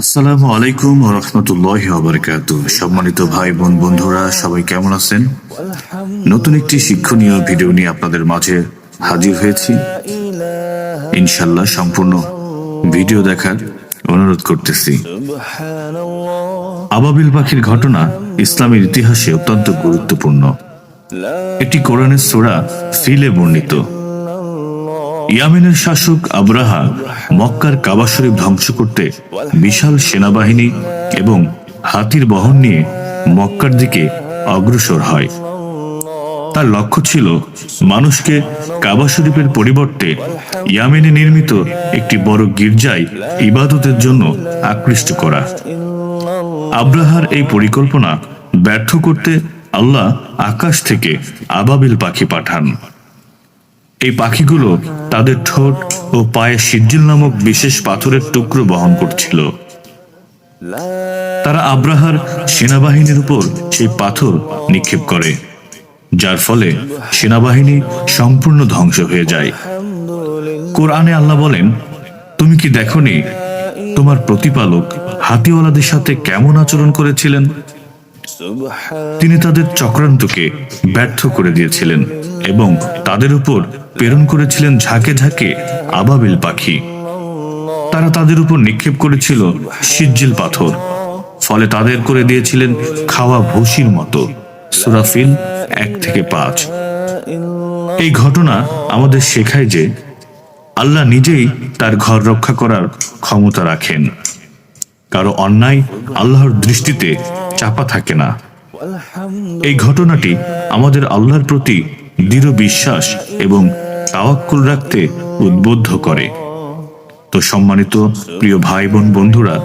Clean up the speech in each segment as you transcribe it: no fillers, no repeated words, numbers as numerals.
আসসালামু আলাইকুম ওয়া রাহমাতুল্লাহি ওয়া বারাকাতুহু। সম্মানিত ভাই বোন বন্ধুরা, সবাই কেমন আছেন? নতুন একটি শিক্ষণীয় ভিডিও নিয়ে আপনাদের মাঝে হাজির হয়েছি। ইনশাআল্লাহ সম্পূর্ণ ভিডিও দেখার অনুরোধ করতেছি। আবাবিল পাখির ঘটনা ইসলামের ইতিহাসে অত্যন্ত গুরুত্বপূর্ণ। এটি কোরআনের সূরা ফিলে বর্ণিত। ইয়ামেনের শাসক আবরাহা মক্কার কাবা শরীফ ধ্বংস করতে বিশাল সেনাবাহিনী এবং হাতির বহন নিয়ে মক্কার দিকে অগ্রসর হয়। তার লক্ষ্য ছিল মানুষকে কাবা শরীফের পরিবর্তে ইয়ামেনে নির্মিত একটি বড় গির্জায় ইবাদতের জন্য আকৃষ্ট করা। আবরাহার এই পরিকল্পনা ব্যর্থ করতে আল্লাহ আকাশ থেকে আবাবিল পাখি পাঠান। এই পাখিগুলো তাদের ঠোঁট ও পায়ে সিজ্জিল নামক বিশেষ পাথরের টুকরো বহন করছিল। তারা আবরাহার সেনাবাহিনীর উপর সেই পাথর নিক্ষেপ করে, যার ফলে সেনাবাহিনী সম্পূর্ণ ধ্বংস হয়ে যায়। কোরআনে আল্লাহ বলেন, তুমি কি দেখনি তোমার প্রতিপালক হাতিওয়ালাদের সাথে কেমন আচরণ করেছিলেন? তিনি তাদের চক্রান্তকে ব্যর্থ করে দিয়েছিলেন এবং তাদের উপর প্রেরণ করেছিলেন ঝাঁকে ঝাঁকে আবাবিল পাখি। তারা তাদের উপর নিক্ষেপ করেছিল সিজ্জিল পাথর, ফলে তাদের করে দিয়েছিলেন খাওয়া ভুসির মতো। সূরা ফিল 1-5। এই ঘটনা আমাদের শেখায় যে আল্লাহ নিজেই তার ঘর রক্ষা করার ক্ষমতা রাখেন। কারো অন্যায় আল্লাহর দৃষ্টিতে চাপা থাকে না। এই ঘটনাটি আমাদের আল্লাহর প্রতি দৃঢ় বিশ্বাস এবং তাওয়াক্কুল রাখতে উদ্বুদ্ধ করে। তো সম্মানিত প্রিয় ভাই বোন বন্ধুরা,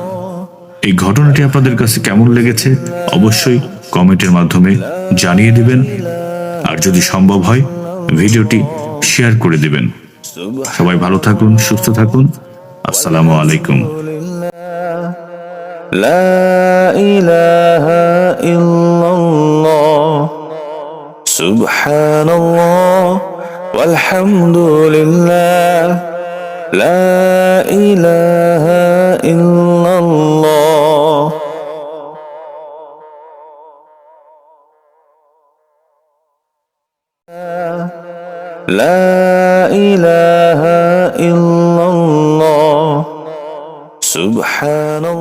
এই ঘটনাটি আপনাদের কাছে কেমন লেগেছে অবশ্যই কমেন্টের মাধ্যমে জানিয়ে দিবেন। আর যদি সম্ভব হয় ভিডিওটি শেয়ার করে দিবেন। সবাই ভালো থাকুন, সুস্থ থাকুন। আসসালামু আলাইকুম। لا إله إلا الله سبحان الله والحمد لله لا إله إلا الله لا إله إلا الله سبحان الله